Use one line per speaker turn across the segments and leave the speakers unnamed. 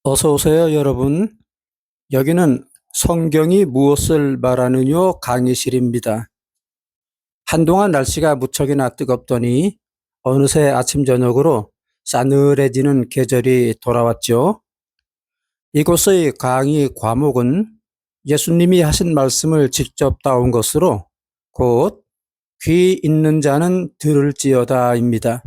어서 오세요, 여러분. 여기는 성경이 무엇을 말하느뇨 강의실입니다. 한동안 날씨가 무척이나 뜨겁더니 어느새 아침 저녁으로 싸늘해지는 계절이 돌아왔죠. 이곳의 강의 과목은 예수님이 하신 말씀을 직접 따온 것으로 곧 귀 있는 자는 들을지어다입니다.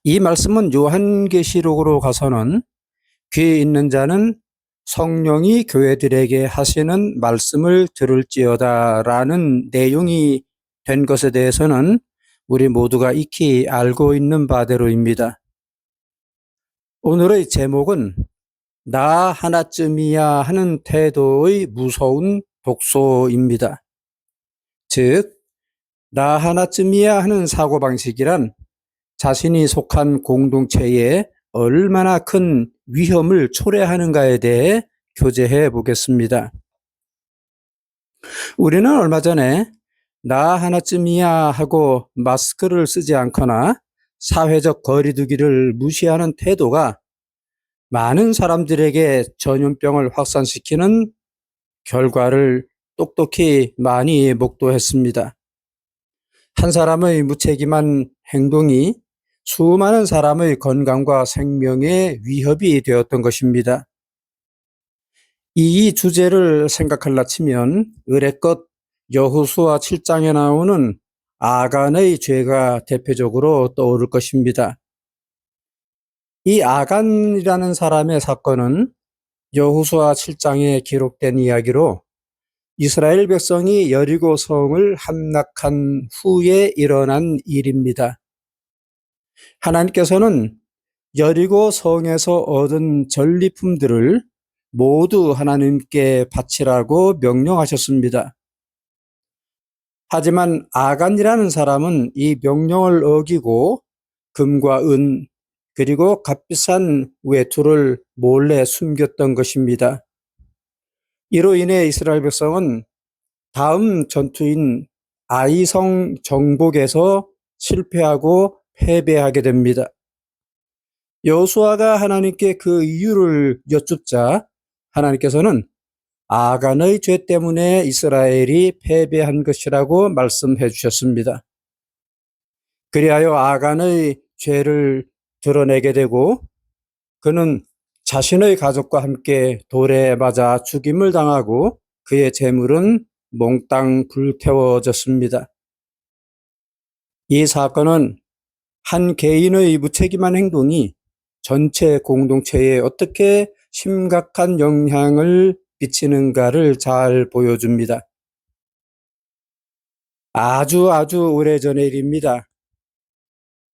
이 말씀은 요한계시록으로 가서는 귀 있는 자는 성령이 교회들에게 하시는 말씀을 들을지어다 라는 내용이 된 것에 대해서는 우리 모두가 익히 알고 있는 바대로입니다. 오늘의 제목은 나 하나쯤이야 하는 태도의 무서운 독소입니다. 즉, 나 하나쯤이야 하는 사고방식이란 자신이 속한 공동체에 얼마나 큰 위험을 초래하는가에 대해 교제해 보겠습니다. 우리는 얼마 전에 나 하나쯤이야 하고 마스크를 쓰지 않거나 사회적 거리두기를 무시하는 태도가 많은 사람들에게 전염병을 확산시키는 결과를 똑똑히 많이 목도했습니다. 한 사람의 무책임한 행동이 수많은 사람의 건강과 생명에 위협이 되었던 것입니다. 이 주제를 생각할라 치면 의례껏 여호수아 7장에 나오는 아간의 죄가 대표적으로 떠오를 것입니다. 이 아간이라는 사람의 사건은 여호수아 7장에 기록된 이야기로 이스라엘 백성이 여리고 성을 함락한 후에 일어난 일입니다. 하나님께서는 여리고 성에서 얻은 전리품들을 모두 하나님께 바치라고 명령하셨습니다. 하지만 아간이라는 사람은 이 명령을 어기고 금과 은 그리고 값비싼 외투를 몰래 숨겼던 것입니다. 이로 인해 이스라엘 백성은 다음 전투인 아이성 정복에서 실패하고 패배하게 됩니다. 여호수아가 하나님께 그 이유를 여쭙자 하나님께서는 아간의 죄 때문에 이스라엘이 패배한 것이라고 말씀해 주셨습니다. 그리하여 아간의 죄를 드러내게 되고 그는 자신의 가족과 함께 돌에 맞아 죽임을 당하고 그의 재물은 몽땅 불태워졌습니다. 이 사건은 한 개인의 무책임한 행동이 전체 공동체에 어떻게 심각한 영향을 미치는가를 잘 보여줍니다. 아주 오래전의 일입니다.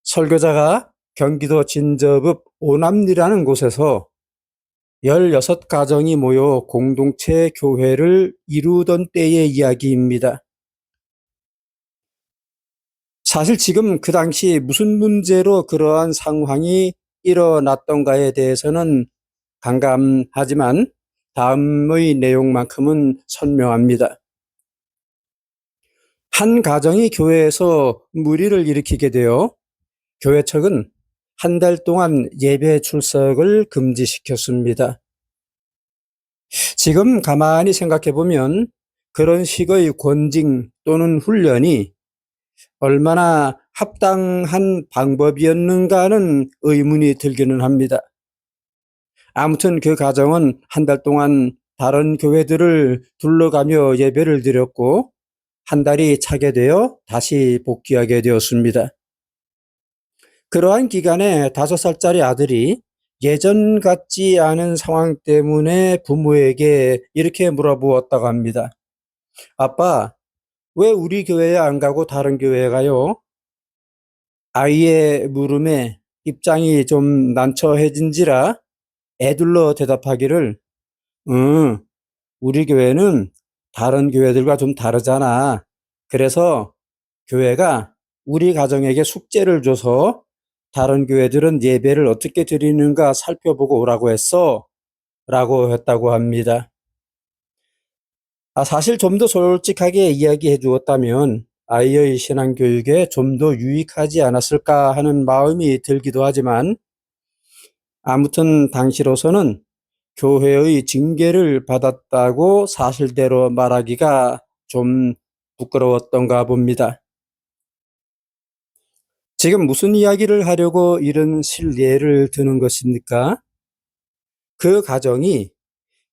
설교자가 경기도 진저읍 오남리라는 곳에서 16가정이 모여 공동체 교회를 이루던 때의 이야기입니다. 사실 지금 그 당시 무슨 문제로 그러한 상황이 일어났던가에 대해서는 간감하지만 다음의 내용만큼은 선명합니다. 한 가정이 교회에서 무리를 일으키게 되어 교회 측은 한 달 동안 예배 출석을 금지시켰습니다. 지금 가만히 생각해 보면 그런 식의 권징 또는 훈련이 얼마나 합당한 방법이었는가 하는 의문이 들기는 합니다. 아무튼 그 가정은 한 달 동안 다른 교회들을 둘러가며 예배를 드렸고 한 달이 차게 되어 다시 복귀하게 되었습니다. 그러한 기간에 5살짜리 아들이 예전 같지 않은 상황 때문에 부모에게 이렇게 물어보았다고 합니다. 아빠, 왜 우리 교회에 안 가고 다른 교회에 가요? 아이의 물음에 입장이 좀 난처해진지라 애둘러 대답하기를 응, 우리 교회는 다른 교회들과 좀 다르잖아. 그래서 교회가 우리 가정에게 숙제를 줘서 다른 교회들은 예배를 어떻게 드리는가 살펴보고 오라고 했어. 라고 했다고 합니다. 사실 좀 더 솔직하게 이야기해 주었다면 아이의 신앙교육에 좀 더 유익하지 않았을까 하는 마음이 들기도 하지만 아무튼 당시로서는 교회의 징계를 받았다고 사실대로 말하기가 좀 부끄러웠던가 봅니다. 지금 무슨 이야기를 하려고 이런 실례를 드는 것입니까? 그 가정이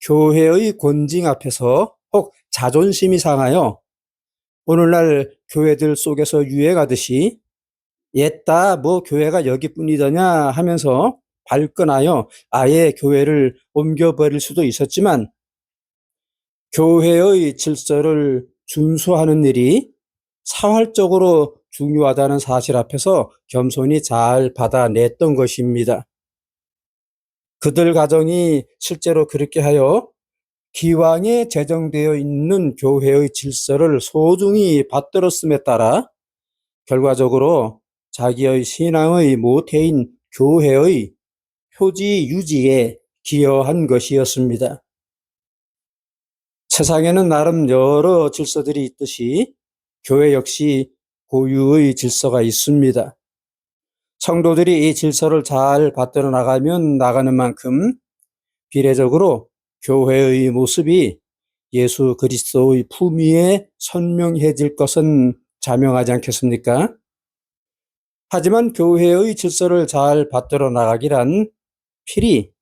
교회의 권징 앞에서 혹 자존심이 상하여 오늘날 교회들 속에서 유행하듯이 옛다 뭐 교회가 여기뿐이더냐 하면서 발끈하여 아예 교회를 옮겨버릴 수도 있었지만 교회의 질서를 준수하는 일이 사활적으로 중요하다는 사실 앞에서 겸손히 잘 받아냈던 것입니다. 그들 가정이 실제로 그렇게 하여 기왕에 제정되어 있는 교회의 질서를 소중히 받들었음에 따라 결과적으로 자기의 신앙의 모태인 교회의 표지 유지에 기여한 것이었습니다. 세상에는 나름 여러 질서들이 있듯이 교회 역시 고유의 질서가 있습니다. 성도들이 이 질서를 잘 받들어 나가면 나가는 만큼 비례적으로 교회의 모습이 예수 그리스도의 품위에 선명해질 것은 자명하지 않겠습니까? 하지만 교회의 질서를 잘 받들어 나가기란 필히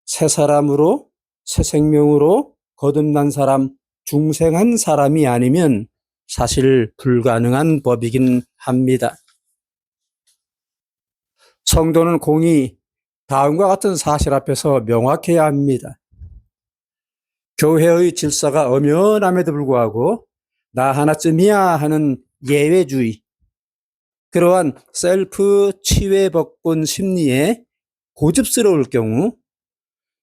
새 사람으로, 새 생명으로 거듭난 사람, 중생한 사람이 아니면 사실 불가능한 법이긴 합니다. 성도는 공히 다음과 같은 사실 앞에서 명확해야 합니다. 교회의 질서가 엄연함에도 불구하고 나 하나쯤이야 하는 예외주의, 그러한 셀프 치외법권 심리에 고집스러울 경우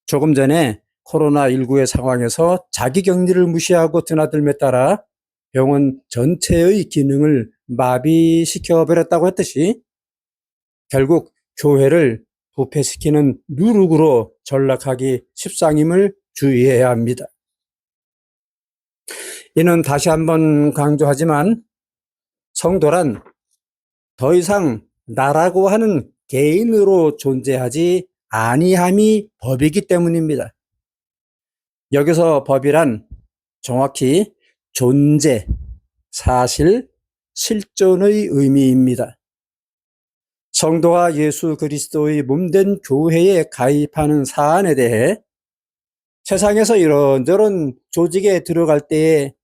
조금 전에 코로나19의 상황에서 자기 격리를 무시하고 드나들며 따라 병원 전체의 기능을 마비시켜버렸다고 했듯이 결국 교회를 부패시키는 누룩으로 전락하기 십상임을 주의해야 합니다. 이는 다시 한번 강조하지만 성도란 더 이상 나라고 하는 개인으로 존재하지 아니함이 법이기 때문입니다. 여기서 법이란 정확히 존재, 사실, 실존의 의미입니다. 성도가 예수 그리스도의 몸된 교회에 가입하는 사안에 대해 세상에서 이런저런 조직에 들어갈 때에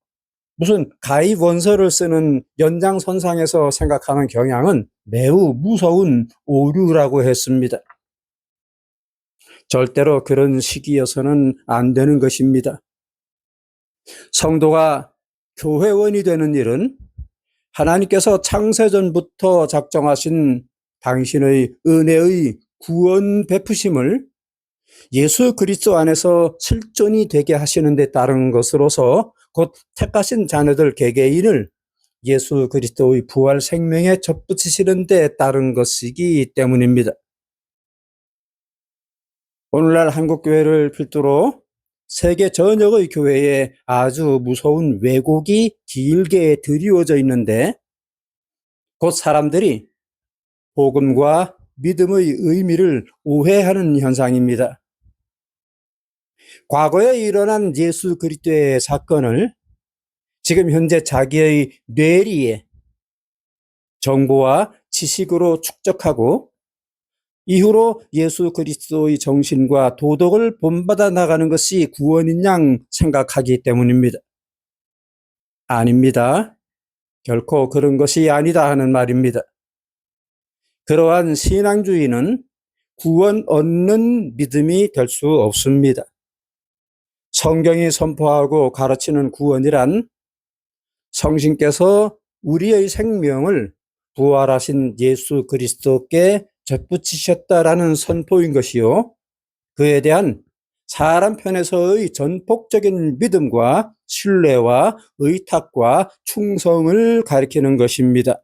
무슨 가입 원서를 쓰는 연장선상에서 생각하는 경향은 매우 무서운 오류라고 했습니다. 절대로 그런 식이어서는 안 되는 것입니다. 성도가 교회원이 되는 일은 하나님께서 창세전부터 작정하신 당신의 은혜의 구원 베푸심을 예수 그리스도 안에서 실존이 되게 하시는 데 따른 것으로서 곧 택하신 자녀들 개개인을 예수 그리스도의 부활 생명에 접붙이시는 데 따른 것이기 때문입니다. 오늘날 한국교회를 필두로 세계 전역의 교회에 아주 무서운 왜곡이 길게 드리워져 있는데 곧 사람들이 복음과 믿음의 의미를 오해하는 현상입니다. 과거에 일어난 예수 그리스도의 사건을 지금 현재 자기의 뇌리에 정보와 지식으로 축적하고 이후로 예수 그리스도의 정신과 도덕을 본받아 나가는 것이 구원인 양 생각하기 때문입니다. 아닙니다. 결코 그런 것이 아니다 하는 말입니다. 그러한 신앙주의는 구원 얻는 믿음이 될 수 없습니다. 성경이 선포하고 가르치는 구원이란 성신께서 우리의 생명을 부활하신 예수 그리스도께 접붙이셨다라는 선포인 것이요. 그에 대한 사람 편에서의 전폭적인 믿음과 신뢰와 의탁과 충성을 가리키는 것입니다.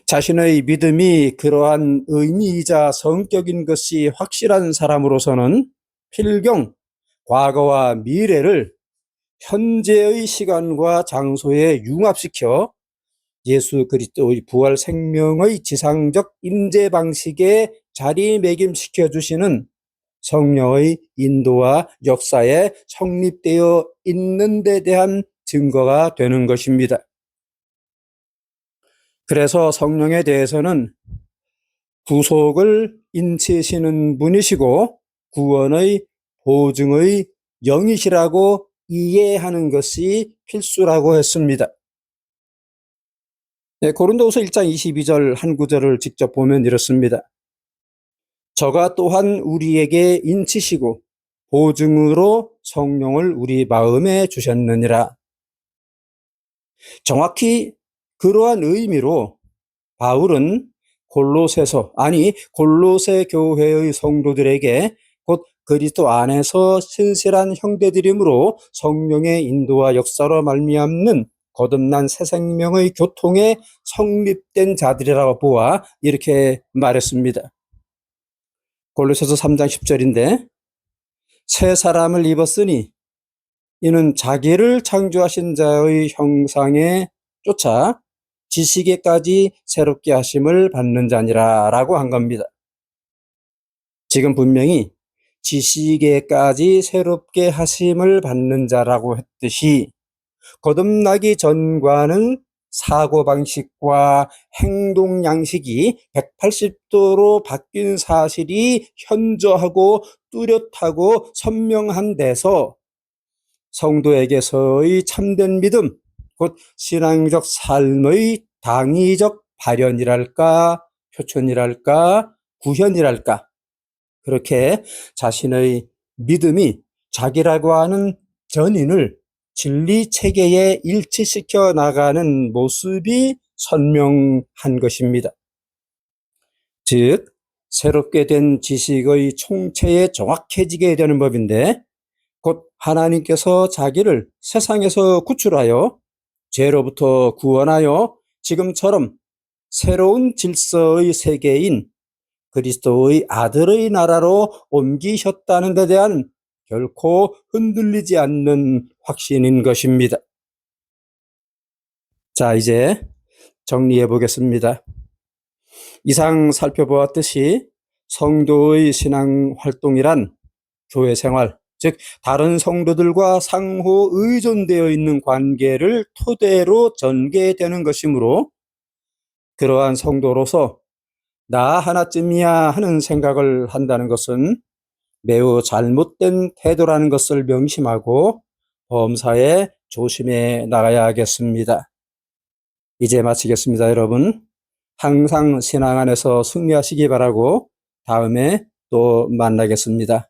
자신의 믿음이 그러한 의미이자 성격인 것이 확실한 사람으로서는 필경 과거와 미래를 현재의 시간과 장소에 융합시켜 예수 그리스도의 부활 생명의 지상적 임재 방식에 자리매김시켜 주시는 성령의 인도와 역사에 성립되어 있는 데 대한 증거가 되는 것입니다. 그래서 성령에 대해서는 구속을 인치시는 분이시고 구원의 보증의 영이시라고 이해하는 것이 필수라고 했습니다. 네, 고린도후서 1장 22절 한 구절을 직접 보면 이렇습니다. 저가 또한 우리에게 인치시고 보증으로 성령을 우리 마음에 주셨느니라. 정확히 그러한 의미로 바울은 골로새 교회의 성도들에게 곧 그리스도 안에서 신실한 형제들이므로 성령의 인도와 역사로 말미암는 거듭난 새 생명의 교통에 성립된 자들이라고 보아 이렇게 말했습니다. 골로새서 3장 10절인데 새 사람을 입었으니 이는 자기를 창조하신 자의 형상에 쫓아 지식에까지 새롭게 하심을 받는 자니라 라고 한 겁니다. 지금 분명히 지식에까지 새롭게 하심을 받는 자라고 했듯이 거듭나기 전과는 사고방식과 행동 양식이 180도로 바뀐 사실이 현저하고 뚜렷하고 선명한 데서 성도에게서의 참된 믿음, 곧 신앙적 삶의 당위적 발현이랄까, 표천이랄까, 구현이랄까, 그렇게 자신의 믿음이 자기라고 하는 전인을 진리 체계에 일치시켜 나가는 모습이 선명한 것입니다. 즉, 새롭게 된 지식의 총체에 정확해지게 되는 법인데 곧 하나님께서 자기를 세상에서 구출하여 죄로부터 구원하여 지금처럼 새로운 질서의 세계인 그리스도의 아들의 나라로 옮기셨다는 데 대한 결코 흔들리지 않는 확신인 것입니다. 자, 이제 정리해 보겠습니다. 이상 살펴보았듯이 성도의 신앙 활동이란 교회 생활, 즉 다른 성도들과 상호 의존되어 있는 관계를 토대로 전개되는 것이므로 그러한 성도로서 나 하나쯤이야 하는 생각을 한다는 것은 매우 잘못된 태도라는 것을 명심하고 범사에 조심해 나가야겠습니다. 이제 마치겠습니다, 여러분. 항상 신앙 안에서 승리하시기 바라고 다음에 또 만나겠습니다.